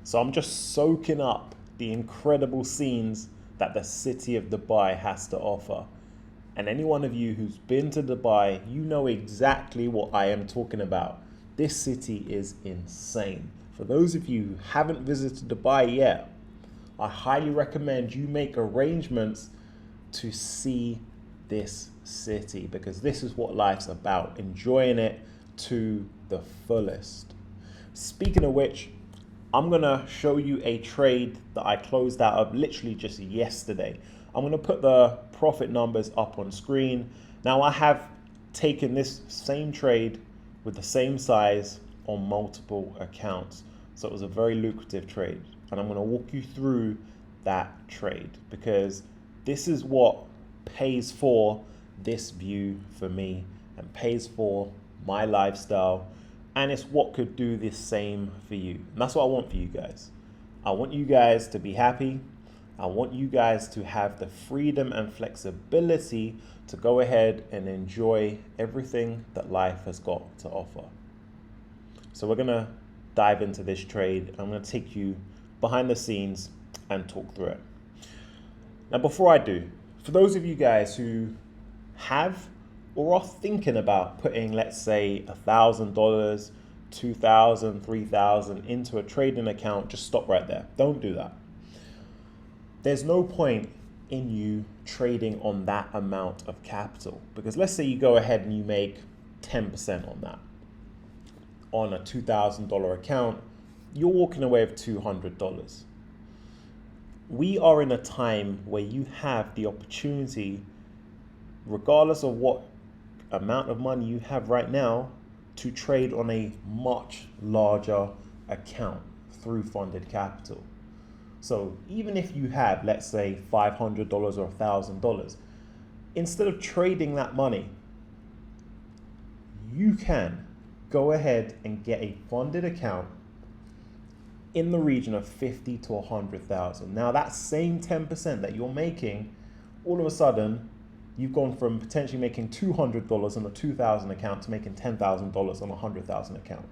So I'm just soaking up the incredible scenes that the city of Dubai has to offer. And any one of you who's been to Dubai, you know exactly what I am talking about. This city is insane. For those of you who haven't visited Dubai yet, I highly recommend you make arrangements to see this city, because this is what life's about, enjoying it to the fullest. Speaking of which, I'm gonna show you a trade that I closed out of literally just yesterday. I'm gonna put the profit numbers up on screen. Now I have taken this same trade with the same size on multiple accounts. So it was a very lucrative trade. And I'm gonna walk you through that trade, because this is what pays for this view for me and pays for my lifestyle, and it's what could do the same for you. And that's what I want for you guys. I want you guys to be happy. I want you guys to have the freedom and flexibility to go ahead and enjoy everything that life has got to offer. So we're gonna dive into this trade. I'm gonna take you behind the scenes and talk through it. Now, before I do, for those of you guys who have or are thinking about putting, let's say, $1,000, $2,000, $3,000 into a trading account, just stop right there. Don't do that. There's no point in you trading on that amount of capital, because let's say you go ahead and you make 10% on that. On a $2,000 account, you're walking away with $200. We are in a time where you have the opportunity, regardless of what amount of money you have right now, to trade on a much larger account through funded capital. So even if you have, let's say, $500 or $1,000, instead of trading that money, you can go ahead and get a funded account in the region of 50 to 100,000. Now that same 10% that you're making, all of a sudden, you've gone from potentially making $200 on a 2,000 account to making $10,000 on a 100,000 account.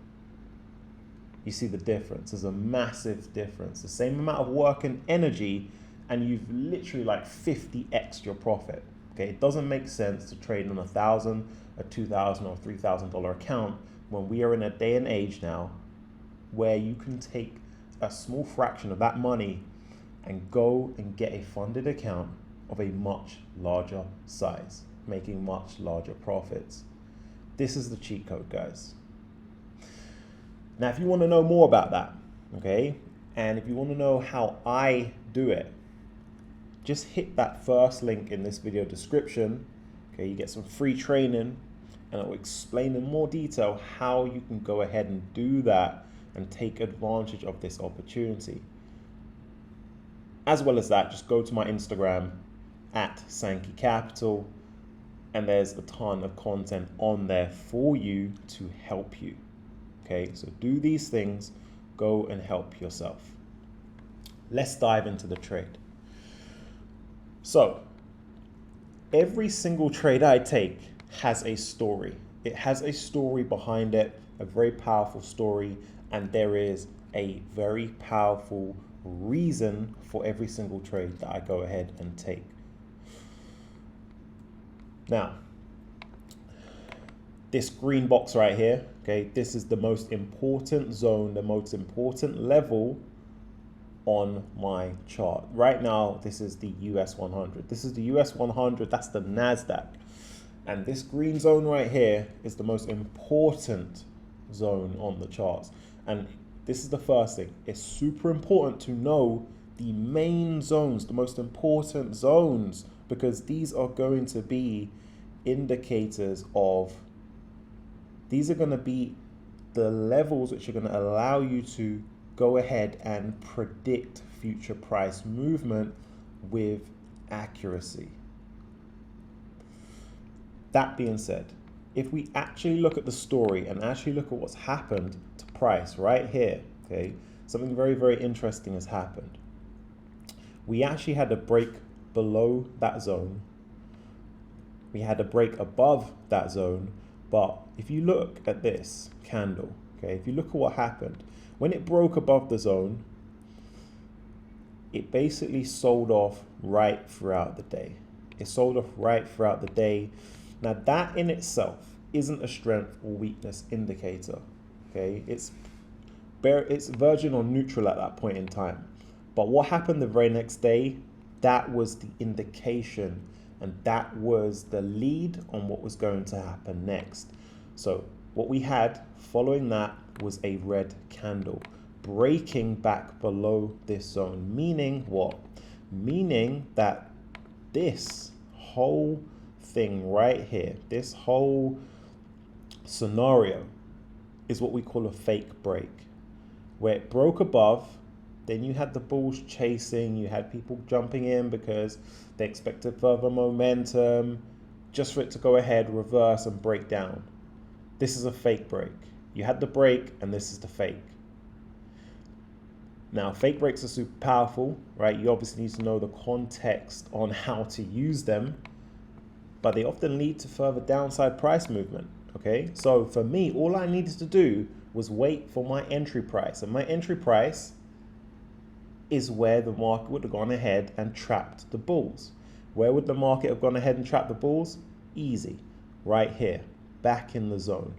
You see the difference. There's a massive difference. The same amount of work and energy, and you've literally like 50x your profit. Okay, it doesn't make sense to trade on $1,000, a $2,000 or $3,000 account when we are in a day and age now where you can take a small fraction of that money and go and get a funded account of a much larger size, making much larger profits. This is the cheat code, guys. Now, if you want to know more about that, okay, and if you want to know how I do it, just hit that first link in this video description. Okay, you get some free training, and it will explain in more detail how you can go ahead and do that and take advantage of this opportunity. As well as that, just go to my Instagram at Sankey Capital, and there's a ton of content on there for you to help you. Okay, so do these things, go and help yourself. Let's dive into the trade. So every single trade I take has a story. It has a story behind it, a very powerful story, and there is a very powerful reason for every single trade that I go ahead and take. Now, this green box right here, okay, this is the most important zone, the most important level on my chart. Right now, this is the US 100. This is the US 100, that's the NASDAQ. And this green zone right here is the most important zone on the charts. And this is the first thing. It's super important to know the main zones, the most important zones, because these are going to be indicators of, these are going to be the levels which are going to allow you to go ahead and predict future price movement with accuracy. That being said, if we actually look at the story and actually look at what's happened to price right here, okay, something very, very interesting has happened. We actually had a break below that zone. We had a break above that zone. But if you look at this candle, okay, if you look at what happened, when it broke above the zone, it basically sold off right throughout the day. It sold off right throughout the day. Now that in itself isn't a strength or weakness indicator. Okay, it's verging on neutral at that point in time. But what happened the very next day, that was the indication, and that was the lead on what was going to happen next. So what we had following that was a red candle breaking back below this zone, meaning what? Meaning that this whole thing right here, this whole scenario is what we call a fake break, where it broke above. Then you had the bulls chasing, you had people jumping in because they expected further momentum, just for it to go ahead, reverse, and break down. This is a fake break. You had the break, and this is the fake. Now, fake breaks are super powerful, right? You obviously need to know the context on how to use them, but they often lead to further downside price movement, okay? So for me, all I needed to do was wait for my entry price, and my entry price is where the market would have gone ahead and trapped the bulls. Where would the market have gone ahead and trapped the bulls? Easy, right here, back in the zone.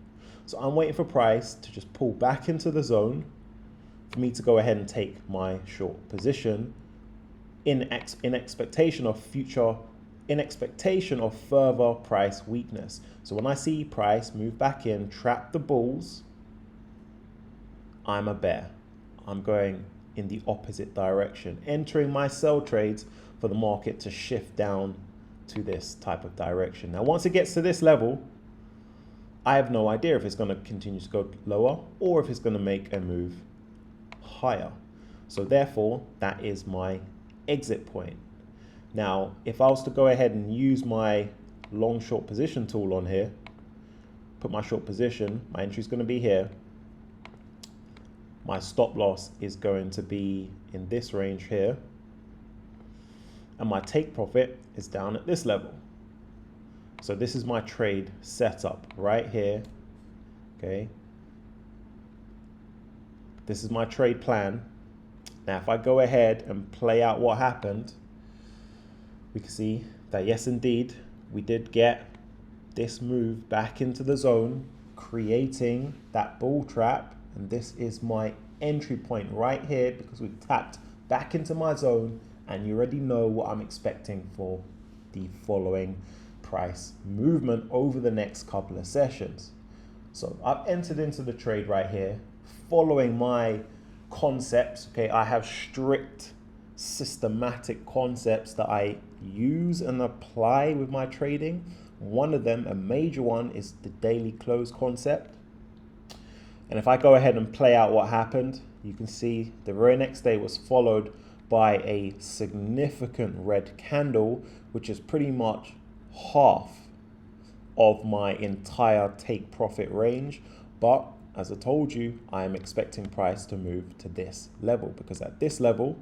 So I'm waiting for price to just pull back into the zone for me to go ahead and take my short position in expectation of further price weakness. So when I see price move back in, trap the bulls, I'm a bear. I'm going in the opposite direction, entering my sell trades for the market to shift down to this type of direction. Now, once it gets to this level, I have no idea if it's going to continue to go lower or if it's going to make a move higher. So therefore, that is my exit point. Now, if I was to go ahead and use my long short position tool on here, put my short position, my entry is going to be here. My stop loss is going to be in this range here. And my take profit is down at this level. So this is my trade setup right here. Okay. This is my trade plan. Now, if I go ahead and play out what happened, we can see that yes, indeed, we did get this move back into the zone, creating that bull trap. And this is my entry point right here because we've tapped back into my zone, and you already know what I'm expecting for the following price movement over the next couple of sessions. So I've entered into the trade right here, following my concepts. Okay, I have strict systematic concepts that I use and apply with my trading. One of them, a major one, is the daily close concept. And if I go ahead and play out what happened, you can see the very next day was followed by a significant red candle, which is pretty much half of my entire take profit range. But as I told you, I am expecting price to move to this level, because at this level,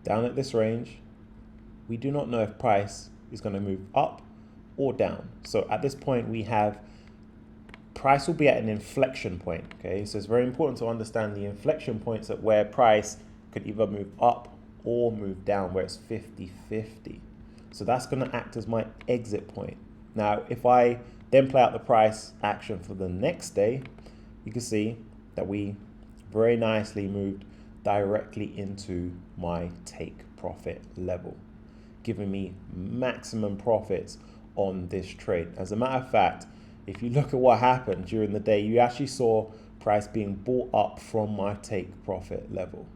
down at this range, we do not know if price is going to move up or down. So at this point, we have price will be at an inflection point. Okay, so it's very important to understand the inflection points at where price could either move up or move down, where it's 50-50. So that's going to act as my exit point. Now, if I then play out the price action for the next day, you can see that we very nicely moved directly into my take profit level, giving me maximum profits on this trade. As a matter of fact, if you look at what happened during the day, you actually saw price being bought up from my take profit level.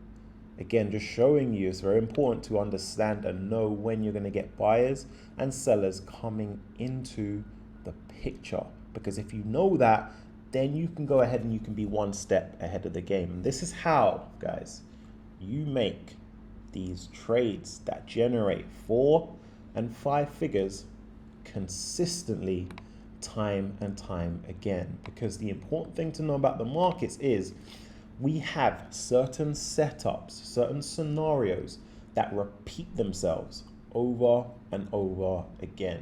Again, just showing you it's very important to understand and know when you're going to get buyers and sellers coming into the picture. Because if you know that, then you can go ahead and you can be one step ahead of the game. And this is how, guys, you make these trades that generate 4 and 5 figures consistently, time and time again. Because the important thing to know about the markets is we have certain setups, certain scenarios that repeat themselves over and over again.